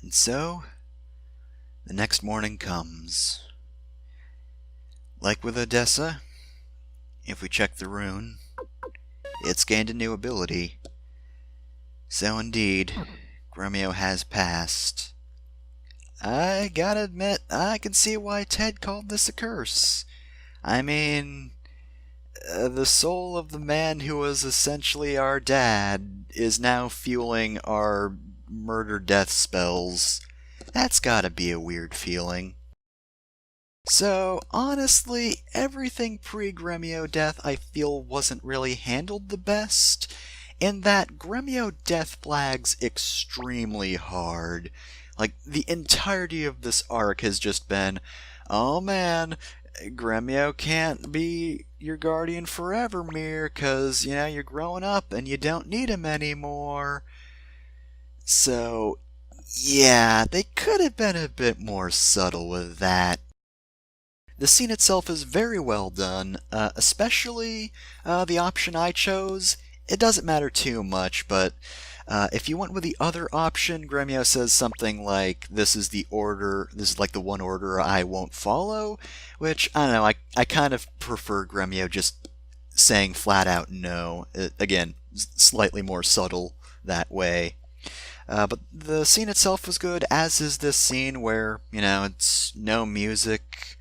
And so, the next morning comes. Like with Odessa, if we check the rune, it's gained a new ability. So indeed, Gremio has passed. I gotta admit, I can see why Ted called this a curse. I mean, the soul of the man who was essentially our dad is now fueling our murder-death spells. That's gotta be a weird feeling. So, honestly, everything pre-Gremio death I feel wasn't really handled the best, in that Gremio death flags extremely hard. Like, the entirety of this arc has just been, oh man, Gremio can't be your guardian forever, Mir, 'cause, you're growing up and you don't need him anymore. So, yeah, they could have been a bit more subtle with that. The scene itself is very well done, especially the option I chose. It doesn't matter too much, but if you went with the other option, Gremio says something like, this is like the one order I won't follow, which, I don't know, I kind of prefer Gremio just saying flat out no. Again, slightly more subtle that way. But the scene itself was good, as is this scene where, it's no music.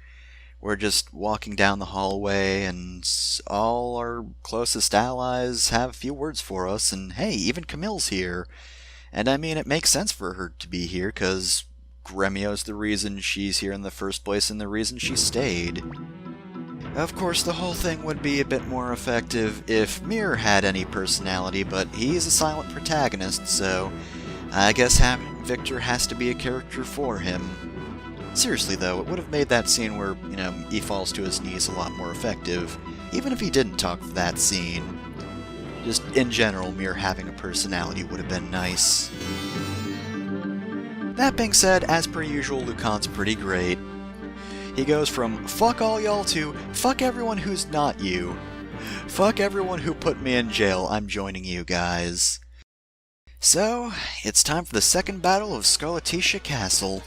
We're just walking down the hallway, and all our closest allies have a few words for us, and hey, even Camille's here. And I mean, it makes sense for her to be here, because Gremio's the reason she's here in the first place, and the reason she stayed. Of course, the whole thing would be a bit more effective if Mir had any personality, but he's a silent protagonist, so I guess Victor has to be a character for him. Seriously though, it would have made that scene where, he falls to his knees a lot more effective, even if he didn't talk for that scene. Just in general, Mir having a personality would have been nice. That being said, as per usual, Lucan's pretty great. He goes from fuck all y'all to fuck everyone who's not you. Fuck everyone who put me in jail, I'm joining you guys. So, it's time for the second battle of Scarlatisha Castle.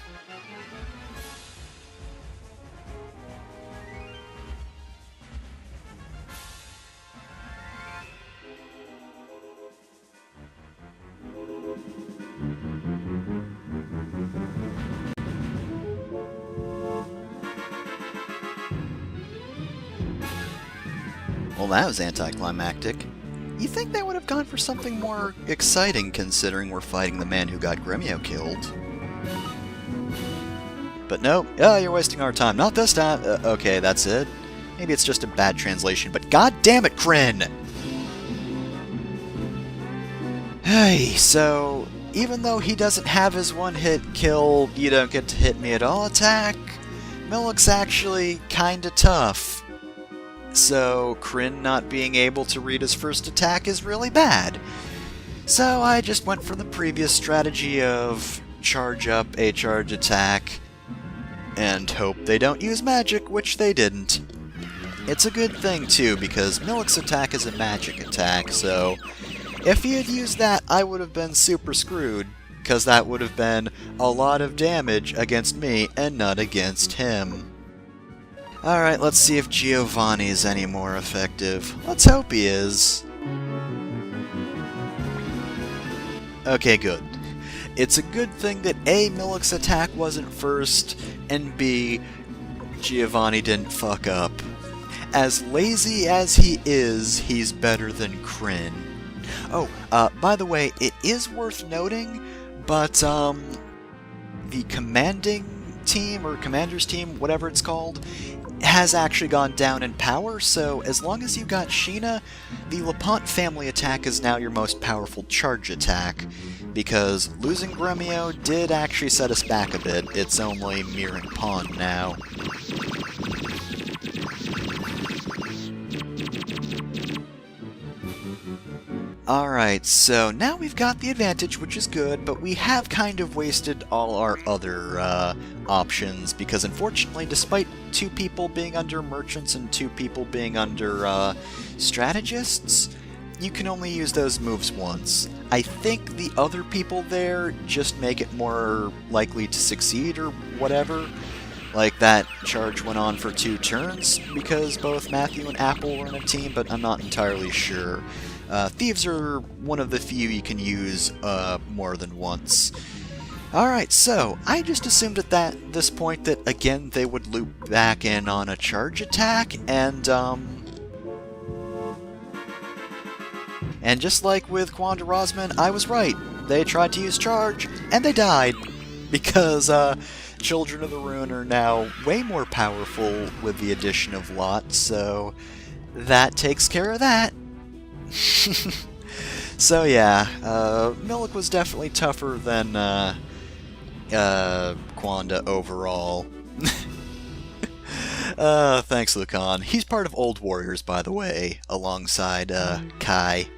Well, that was anticlimactic. You think they would have gone for something more exciting, considering we're fighting the man who got Gremio killed. But no, you're wasting our time. Not this time. Okay, that's it. Maybe it's just a bad translation, but god damn it, Kryn! Hey, so, even though he doesn't have his one-hit kill, you don't get to hit me at all attack, Milik's actually kinda tough. So, Kryn not being able to read his first attack is really bad. So I just went for the previous strategy of charge up a charge attack, and hope they don't use magic, which they didn't. It's a good thing too, because Milik's attack is a magic attack, so if he had used that, I would have been super screwed, because that would have been a lot of damage against me and not against him. Alright, let's see if Giovanni's any more effective. Let's hope he is. Okay, good. It's a good thing that A, Milik's attack wasn't first, and B, Giovanni didn't fuck up. As lazy as he is, he's better than Kryn. Oh, by the way, it is worth noting, but, the commanding team, or commander's team, whatever it's called, has actually gone down in power, so as long as you got Sheena, the LaPont family attack is now your most powerful charge attack, because losing Gremio did actually set us back a bit. It's only Mir and Pawn now. Alright, so now we've got the advantage, which is good, but we have kind of wasted all our other options, because unfortunately, despite 2 people being under merchants and 2 people being under strategists, you can only use those moves once. I think the other people there just make it more likely to succeed or whatever. Like, that charge went on for 2 turns because both Matthew and Apple were in a team, but I'm not entirely sure. Thieves are one of the few you can use more than once. Alright, so I just assumed at this point that, again, they would loop back in on a charge attack, and just like with Quanda Rosman, I was right. They tried to use charge, and they died, because Children of the Rune are now way more powerful with the addition of Lot, so that takes care of that. So yeah, Milik was definitely tougher than Quanda overall. Thanks, Lucan. He's part of Old Warriors, by the way, alongside Kai.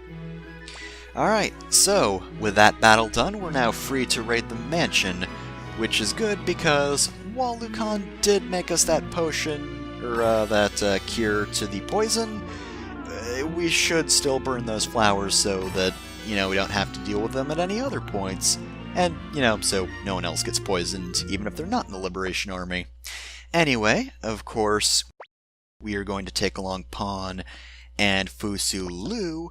Alright, so with that battle done, we're now free to raid the mansion, which is good because while Lucan did make us that potion, or that cure to the poison, we should still burn those flowers so that, we don't have to deal with them at any other points. And, so no one else gets poisoned, even if they're not in the Liberation Army. Anyway, of course, we are going to take along Pawn and Fusu Lu,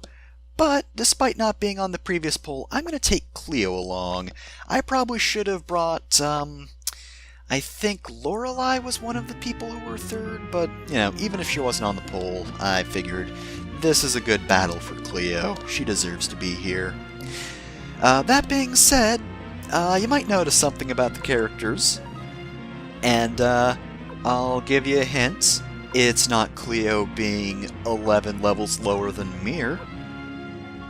but despite not being on the previous poll, I'm going to take Cleo along. I probably should have brought, I think Lorelei was one of the people who were 3rd, but, even if she wasn't on the poll, I figured this is a good battle for Cleo. She deserves to be here. That being said, you might notice something about the characters, and I'll give you a hint. It's not Cleo being 11 levels lower than Mir,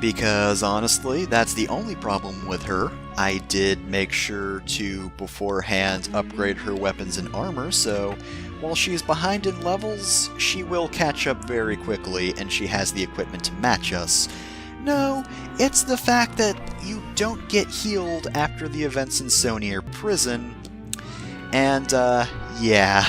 because honestly, that's the only problem with her. I did make sure to beforehand upgrade her weapons and armor, so while she's behind in levels, she will catch up very quickly, and she has the equipment to match us. No, it's the fact that you don't get healed after the events in Sonier Prison, and, yeah,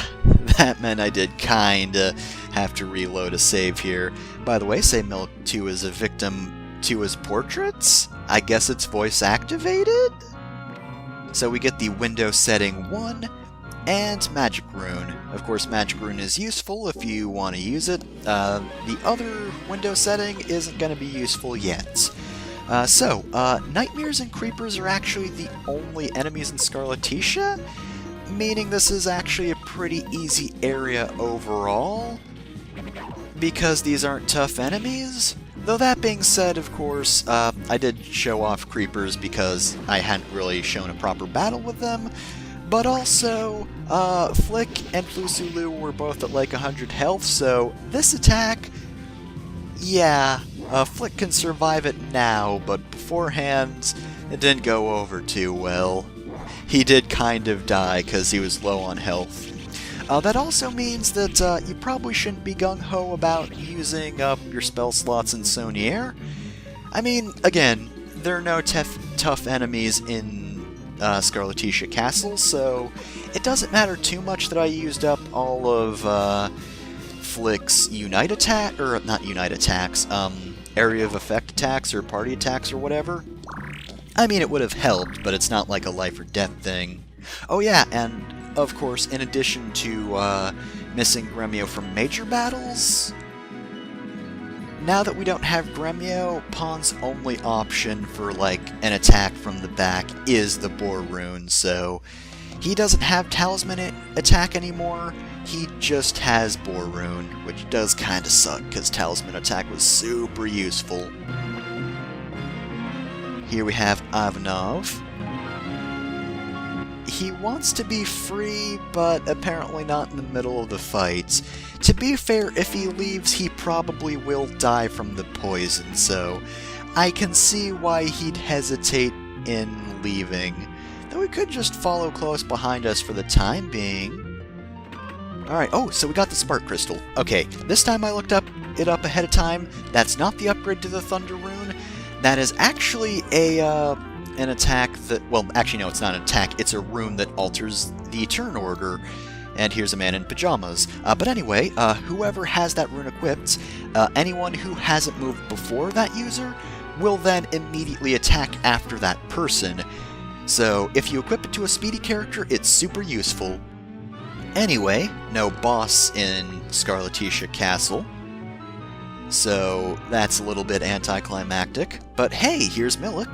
that meant I did kinda have to reload a save here. By the way, say Milk 2 is a victim to his portraits? I guess it's voice activated? So we get the window setting 1, and Magic Rune. Of course, Magic Rune is useful if you want to use it. The other window setting isn't going to be useful yet. Nightmares and Creepers are actually the only enemies in Scarlatisha, meaning this is actually a pretty easy area overall, because these aren't tough enemies. Though that being said, of course, I did show off Creepers because I hadn't really shown a proper battle with them, but also, Flick and Flusulu were both at like 100 health, so this attack, yeah, Flick can survive it now, but beforehand, it didn't go over too well. He did kind of die because he was low on health. That also means that you probably shouldn't be gung-ho about using up your spell slots in Sonier. I mean, again, there are no tough enemies in Scarlatisha Castle, so it doesn't matter too much that I used up all of Flick's Unite attack, or not Unite attacks, Area of Effect attacks or Party attacks or whatever. I mean, it would have helped, but it's not like a life or death thing. Oh yeah, and of course, in addition to missing Gremio from major battles, now that we don't have Gremio, Pawn's only option for, like, an attack from the back is the Boar Rune, so he doesn't have Talisman attack anymore, he just has Boar Rune, which does kinda suck, because Talisman attack was super useful. Here we have Ivanov. He wants to be free, but apparently not in the middle of the fight. To be fair, if he leaves, he probably will die from the poison, so I can see why he'd hesitate in leaving. Though he could just follow close behind us for the time being. Alright, oh, so we got the Spark Crystal. Okay, this time I looked it up ahead of time. That's not the upgrade to the Thunder Rune. That is actually an attack that, well, actually no, it's not an attack, it's a rune that alters the turn order. And here's a man in pajamas. But anyway, whoever has that rune equipped, anyone who hasn't moved before that user will then immediately attack after that person. So if you equip it to a speedy character, it's super useful. Anyway, no boss in Scarlatisha Castle, so that's a little bit anticlimactic. But hey, here's Milik.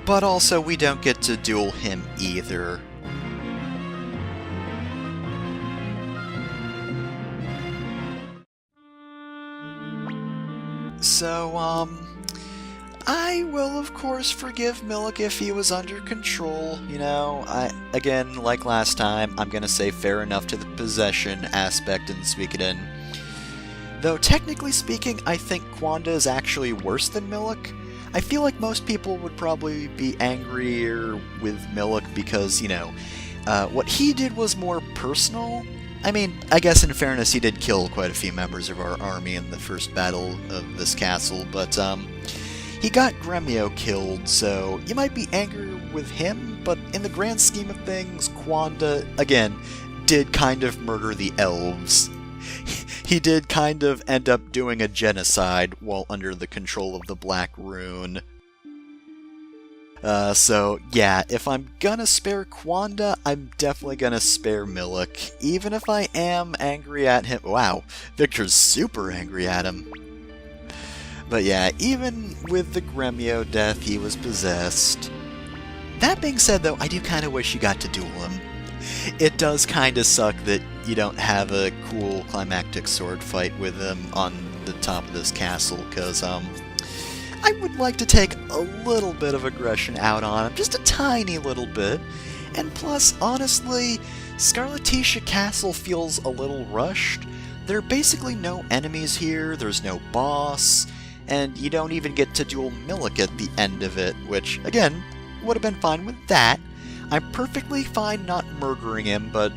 But also, we don't get to duel him either. So, I will of course forgive Milik if he was under control, you know. Again, like last time, I'm gonna say fair enough to the possession aspect in Suikoden. Though technically speaking, I think Kwanda is actually worse than Milik. I feel like most people would probably be angrier with Milik because, you know, what he did was more personal. I mean, I guess in fairness, he did kill quite a few members of our army in the first battle of this castle, but he got Gremio killed, so you might be angry with him, but in the grand scheme of things, Kwanda, again, did kind of murder the elves. He did kind of end up doing a genocide while under the control of the Black Rune. So, yeah, if I'm gonna spare Kwanda, I'm definitely gonna spare Milik, even if I am angry at him. Wow, Victor's super angry at him. But yeah, even with the Gremio death, he was possessed. That being said, though, I do kind of wish you got to duel him. It does kind of suck that you don't have a cool climactic sword fight with him on the top of this castle, because, I would like to take a little bit of aggression out on him, just a tiny little bit. And plus, honestly, Scarlatisha Castle feels a little rushed. There are basically no enemies here, there's no boss, and you don't even get to duel Milik at the end of it, which, again, would have been fine with that. I'm perfectly fine not murdering him, but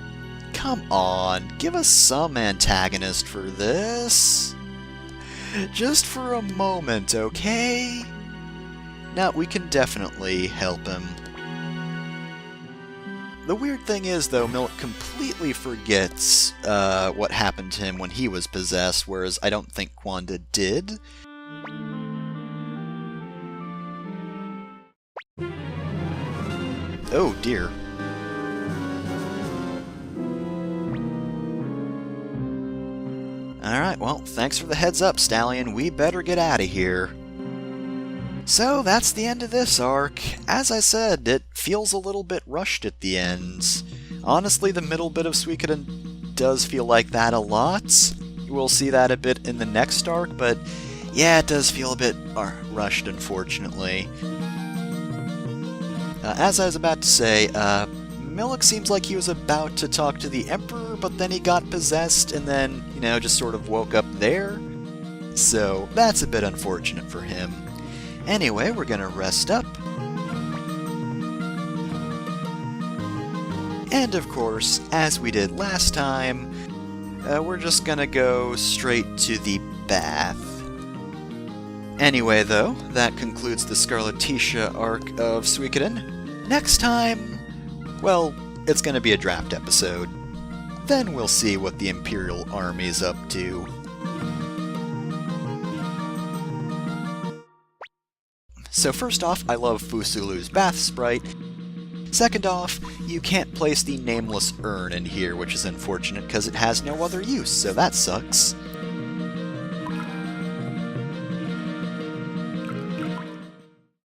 come on, give us some antagonist for this. Just for a moment, okay? Now, we can definitely help him. The weird thing is, though, Milik completely forgets what happened to him when he was possessed, whereas I don't think Kwanda did. Oh dear. Alright, well, thanks for the heads up, Stallion. We better get out of here. So, that's the end of this arc. As I said, it feels a little bit rushed at the ends. Honestly, the middle bit of Suikoden does feel like that a lot. We'll see that a bit in the next arc, but yeah, it does feel a bit rushed, unfortunately. As I was about to say, Milik seems like he was about to talk to the Emperor, but then he got possessed and then, you know, just sort of woke up there. So, that's a bit unfortunate for him. Anyway, we're gonna rest up. And of course, as we did last time, we're just gonna go straight to the bath. Anyway, though, that concludes the Scarlatisha arc of Suikoden. Next time, well, it's gonna be a draft episode. Then we'll see what the Imperial Army's up to. So first off, I love Fusulu's bath sprite. Second off, you can't place the nameless urn in here, which is unfortunate because it has no other use, so that sucks.